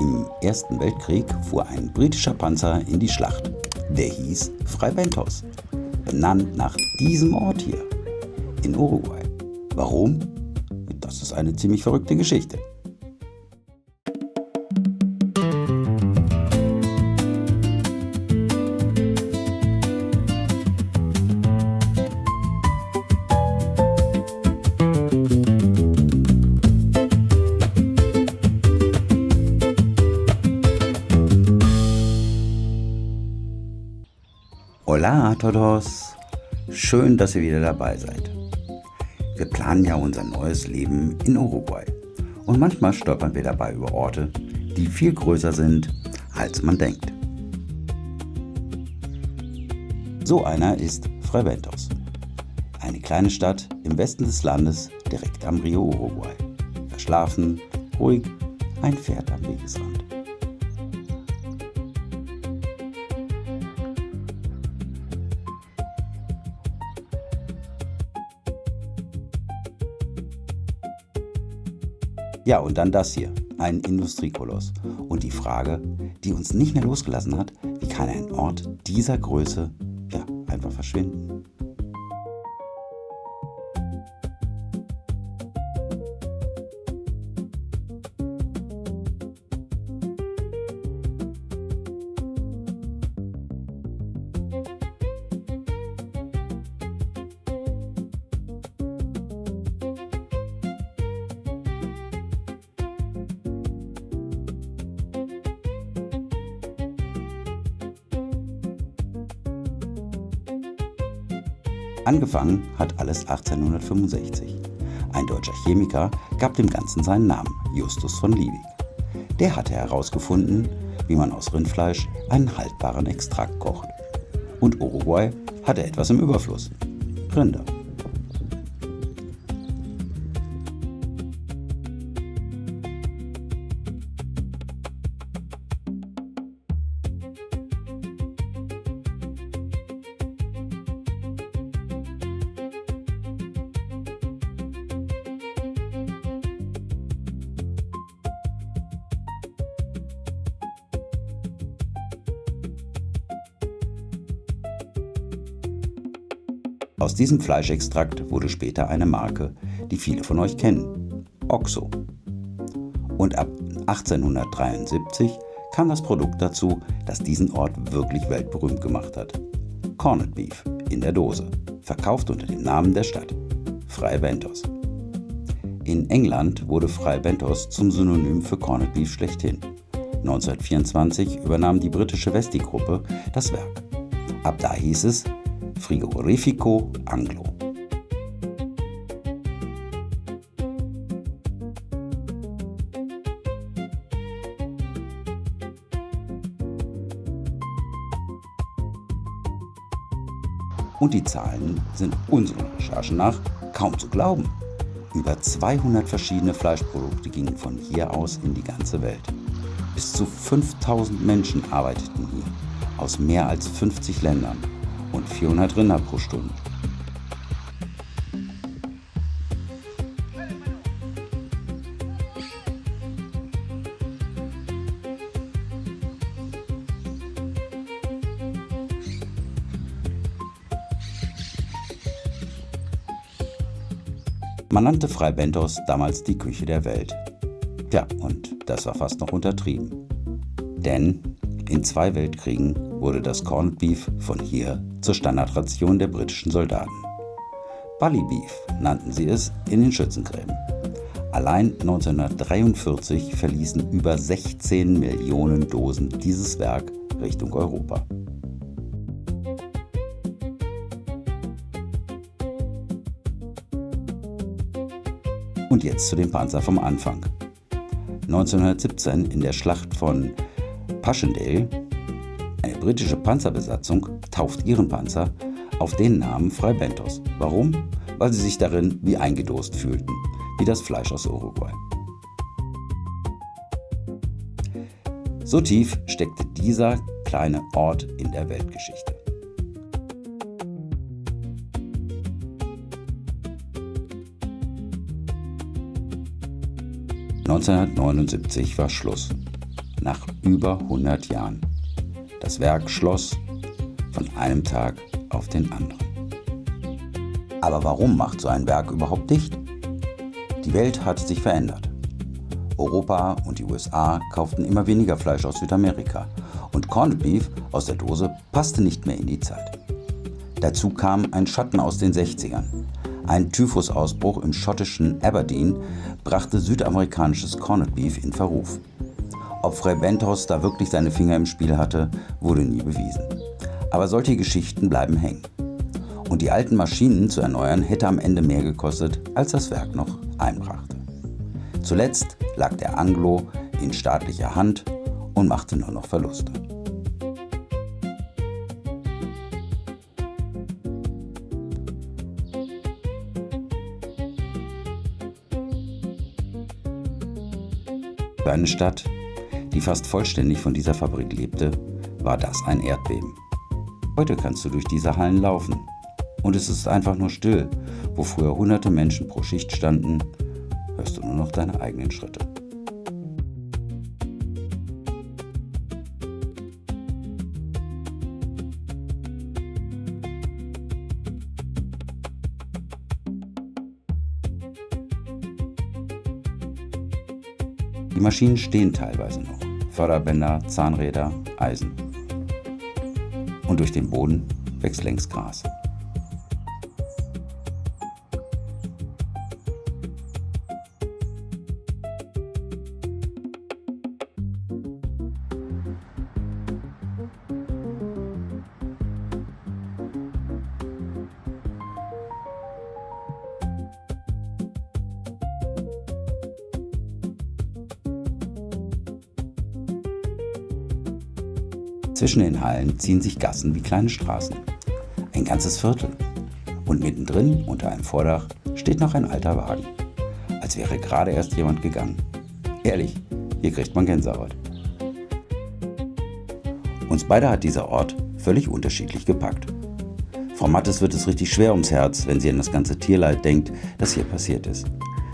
Im Ersten Weltkrieg fuhr ein britischer Panzer in die Schlacht. Der hieß Fray Bentos, benannt nach diesem Ort hier in Uruguay. Warum? Das ist eine ziemlich verrückte Geschichte. Hola a todos! Schön, dass ihr wieder dabei seid. Wir planen ja unser neues Leben in Uruguay und manchmal stolpern wir dabei über Orte, die viel größer sind, als man denkt. So einer ist Fray Bentos, eine kleine Stadt im Westen des Landes direkt am Rio Uruguay. Verschlafen, ruhig, ein Pferd am Wegesrand. Ja, und dann das hier, ein Industriekoloss. Und die Frage, die uns nicht mehr losgelassen hat, wie kann ein Ort dieser Größe einfach verschwinden? Angefangen hat alles 1865. Ein deutscher Chemiker gab dem Ganzen seinen Namen, Justus von Liebig. Der hatte herausgefunden, wie man aus Rindfleisch einen haltbaren Extrakt kocht. Und Uruguay hatte etwas im Überfluss: Rinder. Aus diesem Fleischextrakt wurde später eine Marke, die viele von euch kennen: Oxo. Und ab 1873 kam das Produkt dazu, das diesen Ort wirklich weltberühmt gemacht hat: Corned Beef in der Dose, verkauft unter dem Namen der Stadt, Fray Bentos. In England wurde Fray Bentos zum Synonym für Corned Beef schlechthin. 1924 übernahm die britische Westie-Gruppe das Werk. Ab da hieß es Frigorifico Anglo. Und die Zahlen sind unseren Recherchen nach kaum zu glauben. Über 200 verschiedene Fleischprodukte gingen von hier aus in die ganze Welt. Bis zu 5000 Menschen arbeiteten hier, aus mehr als 50 Ländern. Und 400 Rinder pro Stunde. Man nannte Fray Bentos damals die Küche der Welt. Tja, und das war fast noch untertrieben. Denn in 2 Weltkriegen wurde das Corned Beef von hier zur Standardration der britischen Soldaten. Bully Beef nannten sie es in den Schützengräben. Allein 1943 verließen über 16 Millionen Dosen dieses Werk Richtung Europa. Und jetzt zu dem Panzer vom Anfang. 1917 in der Schlacht von Passchendaele. Eine britische Panzerbesatzung tauft ihren Panzer auf den Namen Fray Bentos. Warum? Weil sie sich darin wie eingedost fühlten, wie das Fleisch aus Uruguay. So tief steckte dieser kleine Ort in der Weltgeschichte. (1979) war Schluss. nach über 100 Jahren. Das Werk schloss von einem Tag auf den anderen. Aber warum macht so ein Werk überhaupt dicht? Die Welt hatte sich verändert. Europa und die USA kauften immer weniger Fleisch aus Südamerika und Corned Beef aus der Dose passte nicht mehr in die Zeit. Dazu kam ein Schatten aus den 60ern. Ein Typhusausbruch im schottischen Aberdeen brachte südamerikanisches Corned Beef in Verruf. Ob Fray Bentos da wirklich seine Finger im Spiel hatte, wurde nie bewiesen. Aber solche Geschichten bleiben hängen. Und die alten Maschinen zu erneuern hätte am Ende mehr gekostet, als das Werk noch einbrachte. Zuletzt lag der Anglo in staatlicher Hand und machte nur noch Verluste. Für eine Stadt, die fast vollständig von dieser Fabrik lebte, war das ein Erdbeben. Heute kannst du durch diese Hallen laufen. Und es ist einfach nur still. Wo früher hunderte Menschen pro Schicht standen, hörst du nur noch deine eigenen Schritte. Die Maschinen stehen teilweise noch. Förderbänder, Zahnräder, Eisen. Und durch den Boden wächst längst Gras. Zwischen den Hallen ziehen sich Gassen wie kleine Straßen. Ein ganzes Viertel. Und mittendrin, unter einem Vordach, steht noch ein alter Wagen. Als wäre gerade erst jemand gegangen. Ehrlich, hier kriegt man Gänsehaut. Uns beide hat dieser Ort völlig unterschiedlich gepackt. Frau Mattes wird es richtig schwer ums Herz, wenn sie an das ganze Tierleid denkt, das hier passiert ist.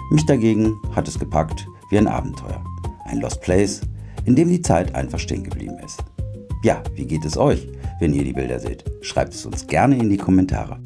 Mich dagegen hat es gepackt wie ein Abenteuer. Ein Lost Place, in dem die Zeit einfach stehen geblieben ist. Ja, wie geht es euch, wenn ihr die Bilder seht? Schreibt es uns gerne in die Kommentare.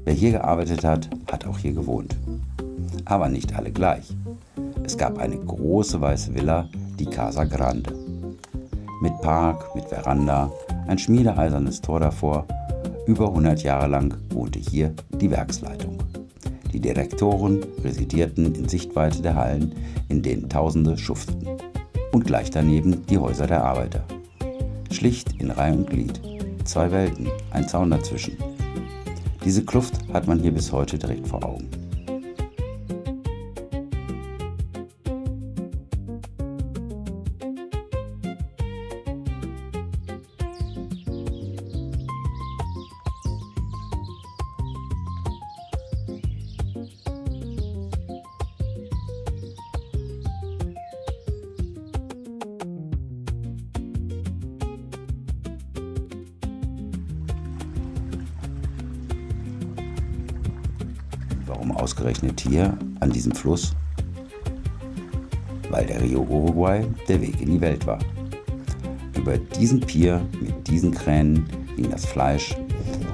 Wer hier gearbeitet hat, hat auch hier gewohnt. Aber nicht alle gleich. Es gab eine große weiße Villa, die Casa Grande. Mit Park, mit Veranda, ein schmiedeeisernes Tor davor. Über 100 Jahre lang wohnte hier die Werksleitung. Die Direktoren residierten in Sichtweite der Hallen, in denen Tausende schufteten. Und gleich daneben die Häuser der Arbeiter. Schlicht in Reih und Glied. Zwei Welten, ein Zaun dazwischen. Diese Kluft hat man hier bis heute direkt vor Augen. Warum ausgerechnet hier, an diesem Fluss? Weil der Rio Uruguay der Weg in die Welt war. Über diesen Pier mit diesen Kränen ging das Fleisch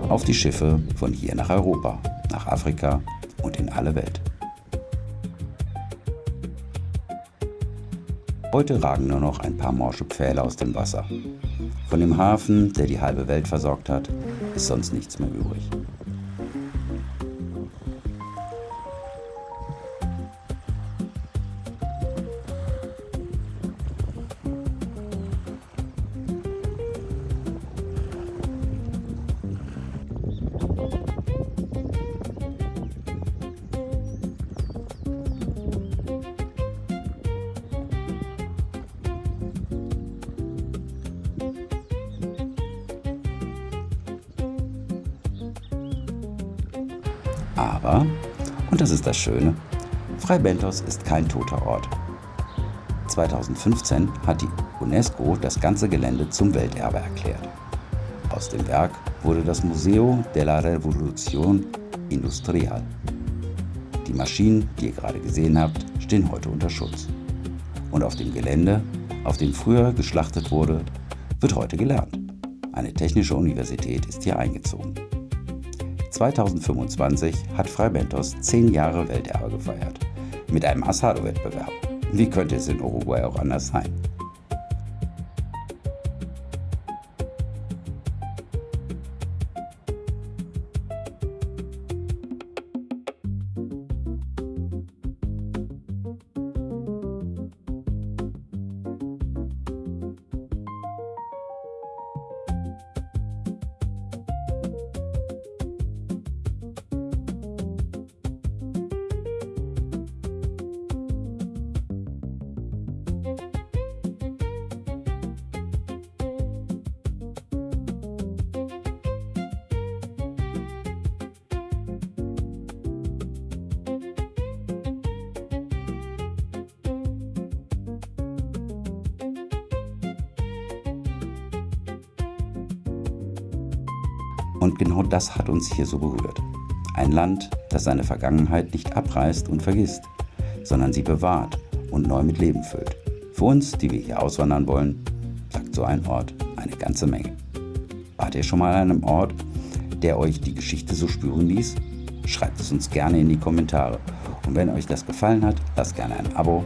auf die Schiffe von hier nach Europa, nach Afrika und in alle Welt. Heute ragen nur noch ein paar morsche Pfähle aus dem Wasser. Von dem Hafen, der die halbe Welt versorgt hat, ist sonst nichts mehr übrig. Aber, und das ist das Schöne, Fray Bentos ist kein toter Ort. 2015 hat die UNESCO das ganze Gelände zum Welterbe erklärt. Aus dem Werk wurde das Museo de la Revolución Industrial. Die Maschinen, die ihr gerade gesehen habt, stehen heute unter Schutz. Und auf dem Gelände, auf dem früher geschlachtet wurde, wird heute gelernt. Eine technische Universität ist hier eingezogen. 2025 hat Fray Bentos 10 Jahre Welterbe gefeiert. Mit einem Asado-Wettbewerb. Wie könnte es in Uruguay auch anders sein? Und genau das hat uns hier so berührt. Ein Land, das seine Vergangenheit nicht abreißt und vergisst, sondern sie bewahrt und neu mit Leben füllt. Für uns, die wir hier auswandern wollen, sagt so ein Ort eine ganze Menge. Wart ihr schon mal an einem Ort, der euch die Geschichte so spüren ließ? Schreibt es uns gerne in die Kommentare. Und wenn euch das gefallen hat, lasst gerne ein Abo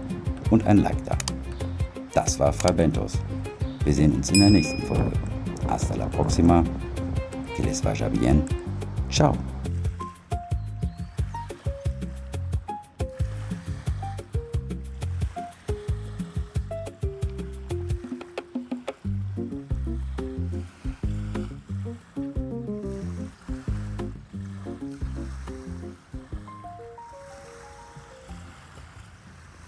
und ein Like da. Das war Fray Bentos. Wir sehen uns in der nächsten Folge. Hasta la próxima. Que les vaya bien. Ciao.